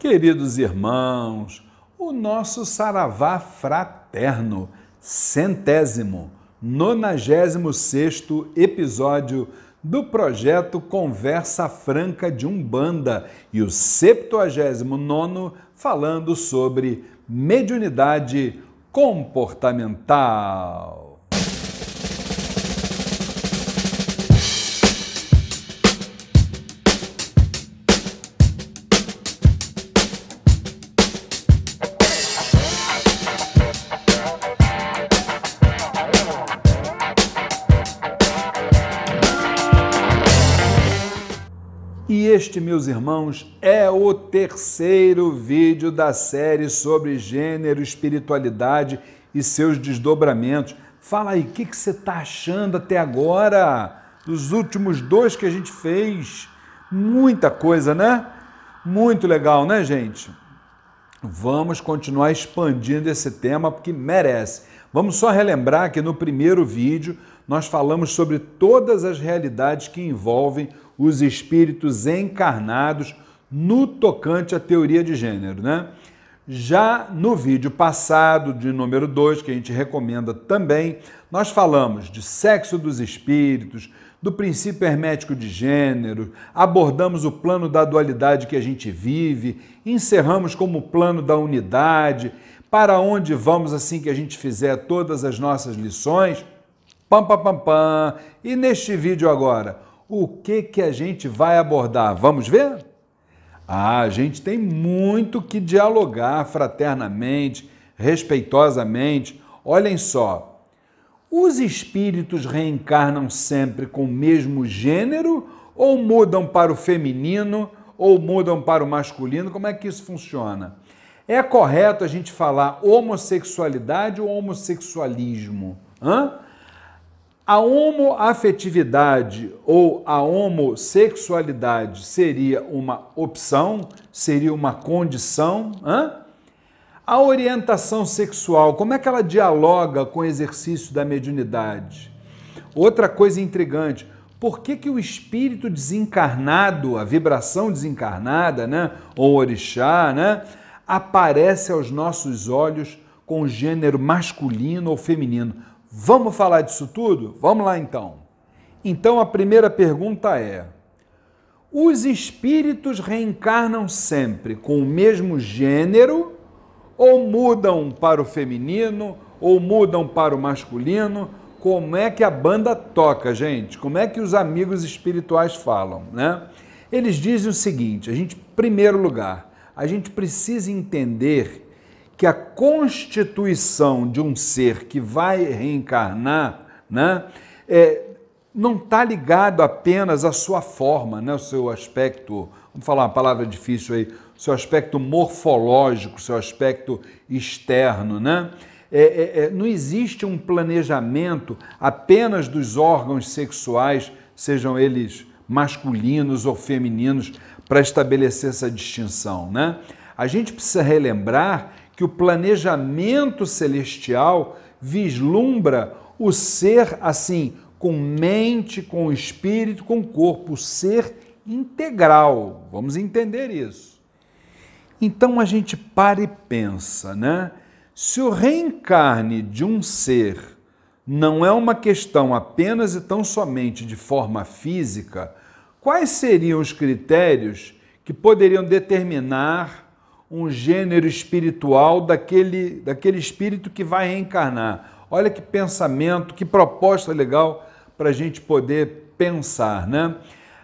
Queridos irmãos, o nosso Saravá fraterno, 96º episódio do projeto Conversa Franca de Umbanda e o 79º falando sobre mediunidade comportamental. E este, meus irmãos, é o terceiro vídeo da série sobre gênero, espiritualidade e seus desdobramentos. Fala aí, o que você está achando até agora? Dos últimos dois que a gente fez. Muita coisa, né? Muito legal, né, gente? Vamos continuar expandindo esse tema porque merece. Vamos só relembrar que no primeiro vídeo nós falamos sobre todas as realidades que envolvem os espíritos encarnados no tocante à teoria de gênero, né? Já no vídeo passado, de número 2, que a gente recomenda também, nós falamos de sexo dos espíritos, do princípio hermético de gênero, abordamos o plano da dualidade que a gente vive, encerramos como o plano da unidade, para onde vamos assim que a gente fizer todas as nossas lições. Pam, pam, pam, pam. E neste vídeo agora, o que a gente vai abordar? Vamos ver? A gente tem muito que dialogar fraternamente, respeitosamente. Olhem só, os espíritos reencarnam sempre com o mesmo gênero ou mudam para o feminino ou mudam para o masculino? Como é que isso funciona? É correto a gente falar homossexualidade ou homossexualismo? A homoafetividade ou a homossexualidade seria uma opção? Seria uma condição? A orientação sexual, como é que ela dialoga com o exercício da mediunidade? Outra coisa intrigante, por que o espírito desencarnado, a vibração desencarnada, né, ou orixá, né, aparece aos nossos olhos com gênero masculino ou feminino? Vamos falar disso tudo? Vamos lá então. Então a primeira pergunta é: os espíritos reencarnam sempre com o mesmo gênero ou mudam para o feminino ou mudam para o masculino? Como é que a banda toca, gente? Como é que os amigos espirituais falam, né? Eles dizem o seguinte: em primeiro lugar, a gente precisa entender que a constituição de um ser que vai reencarnar, né, não está ligado apenas à sua forma, né, o seu aspecto, vamos falar uma palavra difícil aí, o seu aspecto morfológico, o seu aspecto externo, né? Não existe um planejamento apenas dos órgãos sexuais, sejam eles masculinos ou femininos, para estabelecer essa distinção, né? A gente precisa relembrar que o planejamento celestial vislumbra o ser assim, com mente, com espírito, com corpo, o ser integral. Vamos entender isso. Então a gente para e pensa, né? Se o reencarne de um ser não é uma questão apenas e tão somente de forma física, quais seriam os critérios que poderiam determinar um gênero espiritual daquele espírito que vai reencarnar? Olha que pensamento, que proposta legal para a gente poder pensar, né?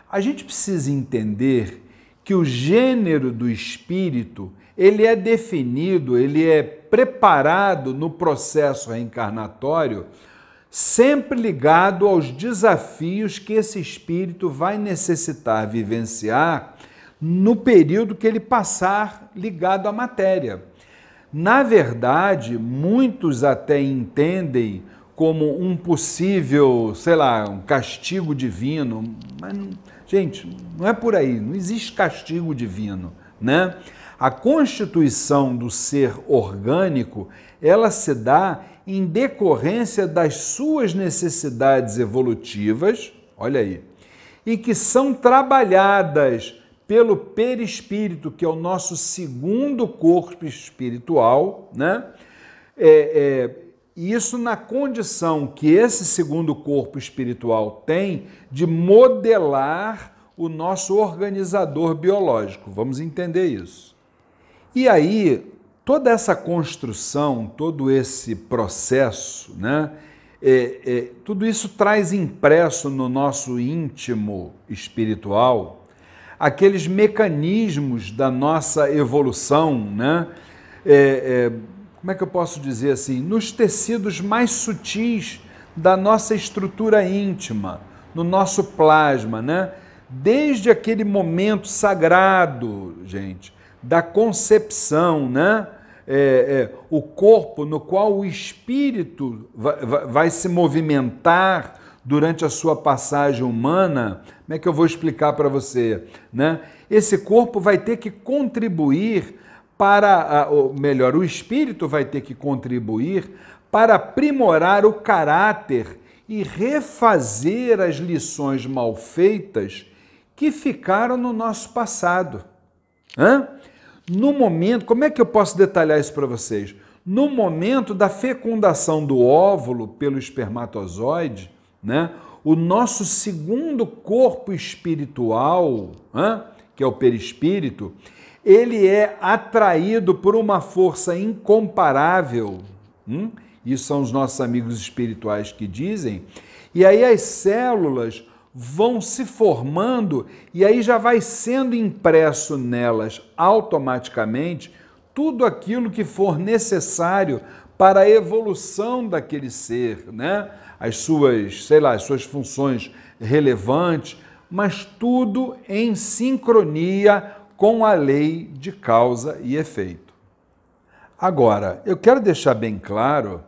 A gente precisa entender que o gênero do espírito, ele é definido, ele é preparado no processo reencarnatório, sempre ligado aos desafios que esse espírito vai necessitar vivenciar no período que ele passar ligado à matéria. Na verdade, muitos até entendem como um possível, sei lá, um castigo divino, mas, gente, não é por aí, não existe castigo divino, né? A constituição do ser orgânico, ela se dá em decorrência das suas necessidades evolutivas, olha aí, e que são trabalhadas pelo perispírito, que é o nosso segundo corpo espiritual, né? Isso na condição que esse segundo corpo espiritual tem de modelar o nosso organizador biológico. Vamos entender isso. E aí, toda essa construção, todo esse processo, né? Tudo isso traz impresso no nosso íntimo espiritual aqueles mecanismos da nossa evolução, né? Como é que eu posso dizer assim? Nos tecidos mais sutis da nossa estrutura íntima, no nosso plasma, né? Desde aquele momento sagrado, gente, da concepção, né? O corpo no qual o espírito vai se movimentar durante a sua passagem humana. Como é que eu vou explicar para você, né? Esse corpo vai ter que contribuir para, ou melhor, o espírito vai ter que contribuir para aprimorar o caráter e refazer as lições mal feitas que ficaram no nosso passado. No momento, como é que eu posso detalhar isso para vocês? No momento da fecundação do óvulo pelo espermatozoide, né, o nosso segundo corpo espiritual, que é o perispírito, ele é atraído por uma força incomparável. Isso são os nossos amigos espirituais que dizem. E aí as células vão se formando e aí já vai sendo impresso nelas automaticamente tudo aquilo que for necessário para a evolução daquele ser, né? As suas, as suas funções relevantes, mas tudo em sincronia com a lei de causa e efeito. Agora, eu quero deixar bem claro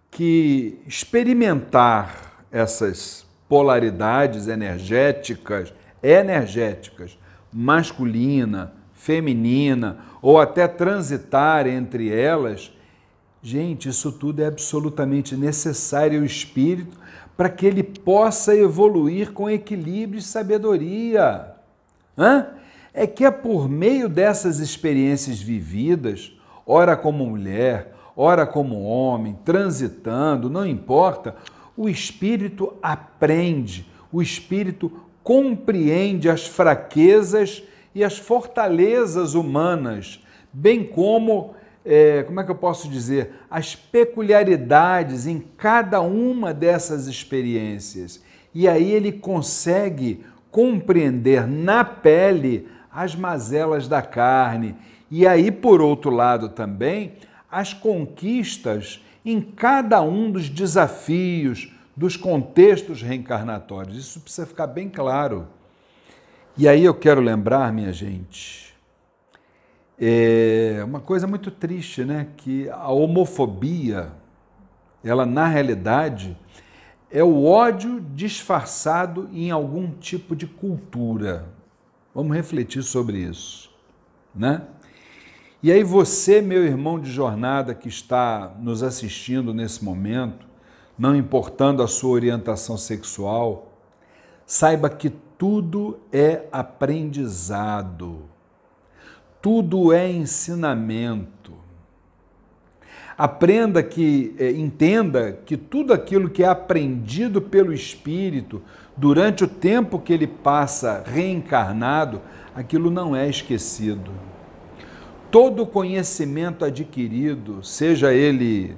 que experimentar essas polaridades energéticas, masculina, feminina, ou até transitar entre elas, gente, isso tudo é absolutamente necessário ao espírito para que ele possa evoluir com equilíbrio e sabedoria. É que é por meio dessas experiências vividas, ora como mulher, ora como homem, transitando, não importa, o espírito aprende, o espírito compreende as fraquezas e as fortalezas humanas, bem como, como é que eu posso dizer, as peculiaridades em cada uma dessas experiências. E aí ele consegue compreender na pele as mazelas da carne. E aí, por outro lado também, as conquistas em cada um dos desafios, dos contextos reencarnatórios. Isso precisa ficar bem claro. E aí eu quero lembrar, minha gente, uma coisa muito triste, né? Que a homofobia, ela na realidade é o ódio disfarçado em algum tipo de cultura. Vamos refletir sobre isso, né? E aí você, meu irmão de jornada que está nos assistindo nesse momento, não importando a sua orientação sexual, saiba que tudo é aprendizado, tudo é ensinamento. Aprenda entenda que tudo aquilo que é aprendido pelo espírito durante o tempo que ele passa reencarnado, aquilo não é esquecido. Todo conhecimento adquirido, seja ele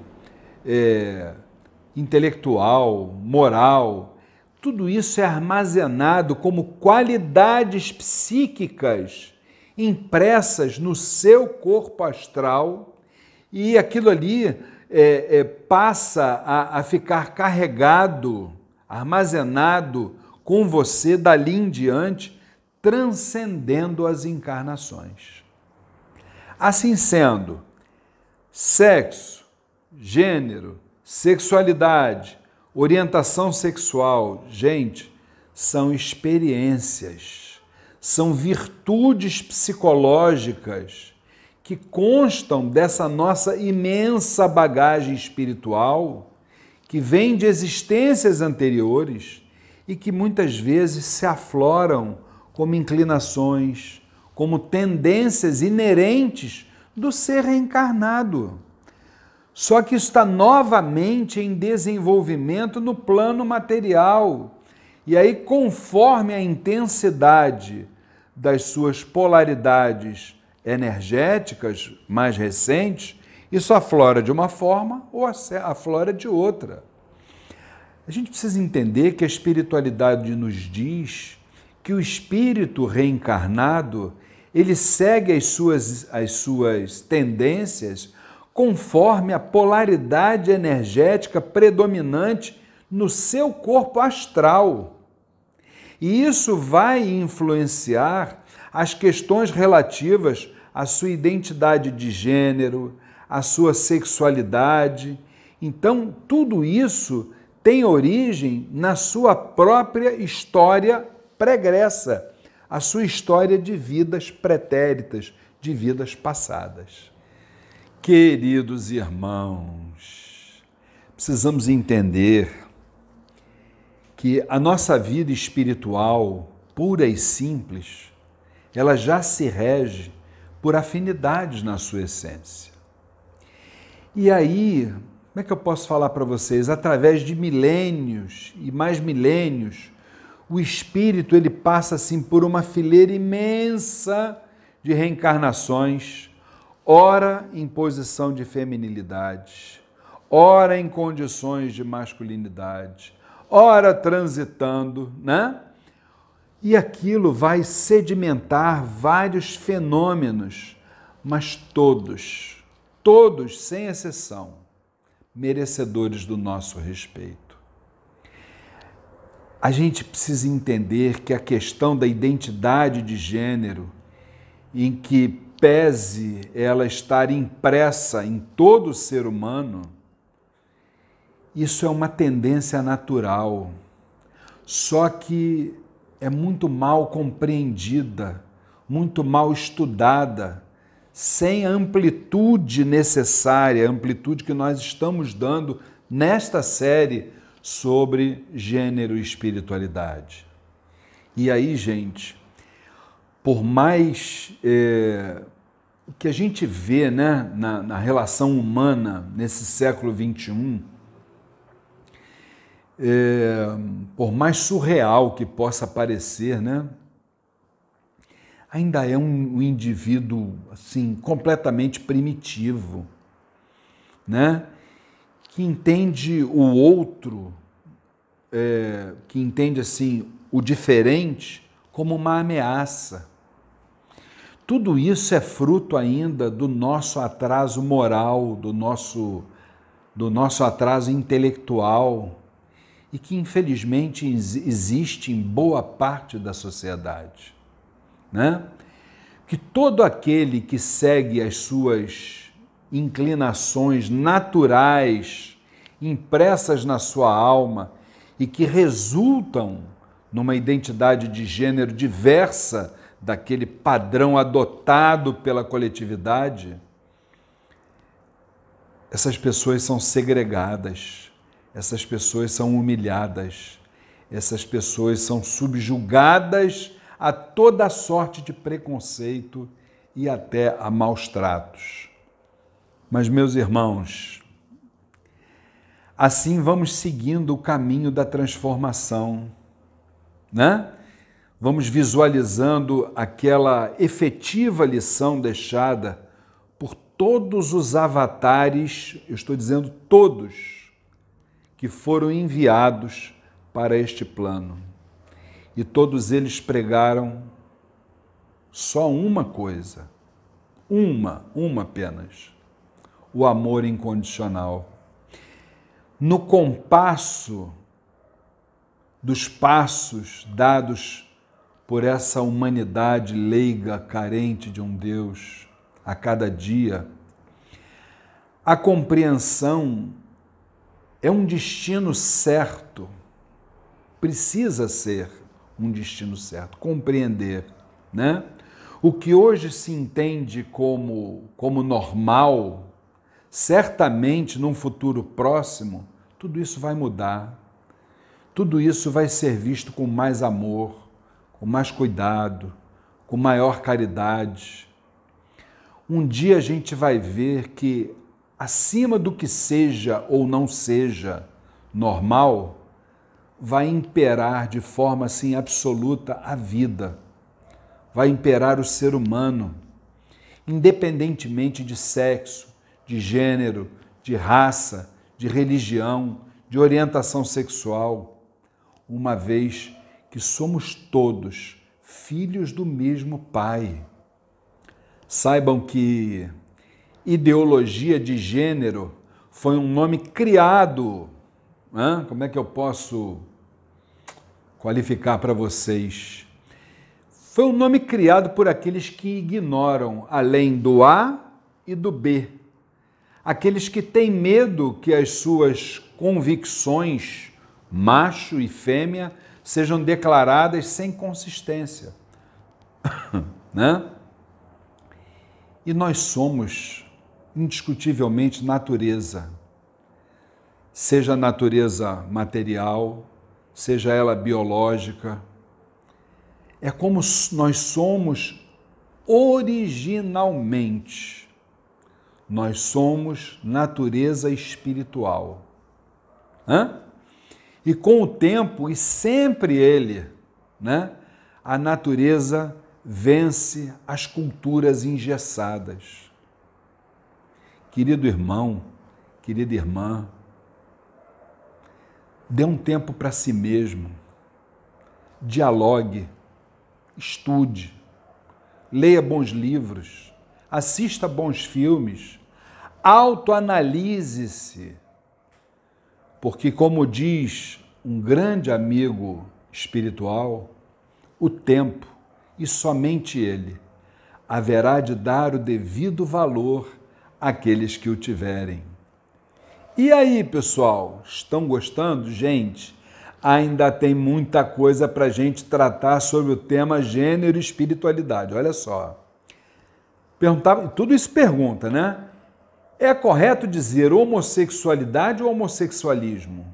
intelectual, moral, tudo isso é armazenado como qualidades psíquicas impressas no seu corpo astral, e aquilo ali passa a ficar carregado, armazenado com você dali em diante, transcendendo as encarnações. Assim sendo, sexo, gênero, sexualidade, orientação sexual, gente, são experiências, são virtudes psicológicas que constam dessa nossa imensa bagagem espiritual, que vem de existências anteriores e que muitas vezes se afloram como inclinações, como tendências inerentes do ser reencarnado. Só que isso está novamente em desenvolvimento no plano material. E aí, conforme a intensidade das suas polaridades energéticas mais recentes, isso aflora de uma forma ou aflora de outra. A gente precisa entender que a espiritualidade nos diz que o espírito reencarnado, ele segue as suas tendências conforme a polaridade energética predominante no seu corpo astral. E isso vai influenciar as questões relativas à sua identidade de gênero, à sua sexualidade. Então, tudo isso tem origem na sua própria história pregressa, a sua história de vidas pretéritas, de vidas passadas. Queridos irmãos, precisamos entender que a nossa vida espiritual, pura e simples, ela já se rege por afinidades na sua essência. E aí, como é que eu posso falar para vocês? Através de milênios e mais milênios, o espírito ele passa assim por uma fileira imensa de reencarnações, ora em posição de feminilidade, ora em condições de masculinidade, ora transitando, né? E aquilo vai sedimentar vários fenômenos, mas todos, sem exceção, merecedores do nosso respeito. A gente precisa entender que a questão da identidade de gênero, em que pese ela estar impressa em todo ser humano, isso é uma tendência natural, só que é muito mal compreendida, muito mal estudada, sem a amplitude necessária, a amplitude que nós estamos dando nesta série sobre gênero e espiritualidade. E aí, gente, por mais que a gente vê, né, na relação humana nesse século XXI, por mais surreal que possa parecer, né, ainda é um indivíduo assim, completamente primitivo, né, que entende o outro, que entende assim, o diferente como uma ameaça. Tudo isso é fruto ainda do nosso atraso moral, do nosso atraso intelectual, e que infelizmente existe em boa parte da sociedade, né? Que todo aquele que segue as suas inclinações naturais impressas na sua alma e que resultam numa identidade de gênero diversa daquele padrão adotado pela coletividade, essas pessoas são segregadas, essas pessoas são humilhadas, essas pessoas são subjugadas a toda sorte de preconceito e até a maus tratos. Mas, meus irmãos, assim vamos seguindo o caminho da transformação, né? Vamos visualizando aquela efetiva lição deixada por todos os avatares, eu estou dizendo todos, que foram enviados para este plano. E todos eles pregaram só uma coisa, uma apenas: o amor incondicional. No compasso dos passos dados por essa humanidade leiga, carente de um Deus, a cada dia, a compreensão é um destino certo, precisa ser um destino certo, compreender, né? O que hoje se entende como normal, certamente num futuro próximo, tudo isso vai mudar, tudo isso vai ser visto com mais amor, com mais cuidado, com maior caridade. Um dia a gente vai ver que, acima do que seja ou não seja normal, vai imperar de forma assim absoluta a vida, vai imperar o ser humano, independentemente de sexo, de gênero, de raça, de religião, de orientação sexual, uma vez que somos todos filhos do mesmo Pai. Saibam que ideologia de gênero foi um nome criado, como é que eu posso qualificar para vocês? Foi um nome criado por aqueles que ignoram além do A e do B. Aqueles que têm medo que as suas convicções, macho e fêmea, sejam declaradas sem consistência. Né? E nós somos, indiscutivelmente, natureza. Seja natureza material, seja ela biológica. É como nós somos originalmente. Nós somos natureza espiritual. E com o tempo, e sempre ele, a natureza vence as culturas engessadas. Querido irmão, querida irmã, dê um tempo para si mesmo, dialogue, estude, leia bons livros, assista bons filmes, autoanalise-se, porque, como diz um grande amigo espiritual, o tempo, e somente ele, haverá de dar o devido valor àqueles que o tiverem. E aí, pessoal, estão gostando? Gente, ainda tem muita coisa para a gente tratar sobre o tema gênero e espiritualidade. Olha só. Tudo isso pergunta, né? É correto dizer homossexualidade ou homossexualismo?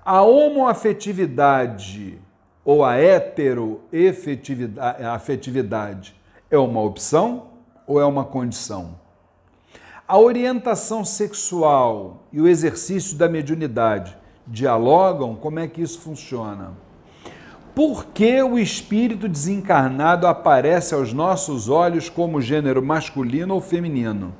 A homoafetividade ou a heteroafetividade é uma opção ou é uma condição? A orientação sexual e o exercício da mediunidade dialogam? Como é que isso funciona? Por que o espírito desencarnado aparece aos nossos olhos como gênero masculino ou feminino?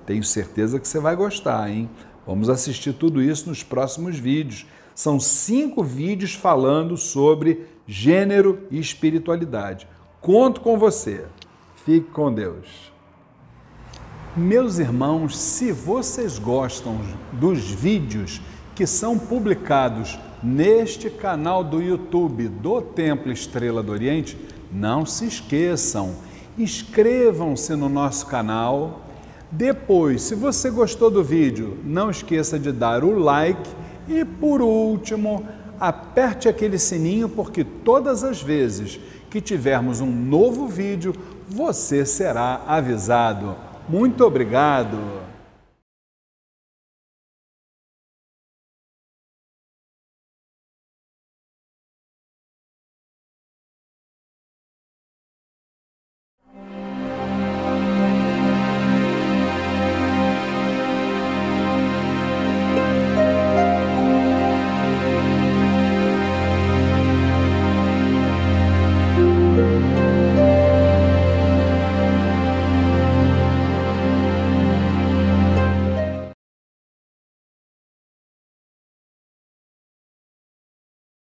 Tenho certeza que você vai gostar, hein? Vamos assistir tudo isso nos próximos vídeos. São 5 vídeos falando sobre gênero e espiritualidade. Conto com você. Fique com Deus. Meus irmãos, se vocês gostam dos vídeos que são publicados neste canal do YouTube do Templo Estrela do Oriente, não se esqueçam, inscrevam-se no nosso canal. Depois, se você gostou do vídeo, não esqueça de dar o like e, por último, aperte aquele sininho, porque todas as vezes que tivermos um novo vídeo, você será avisado. Muito obrigado!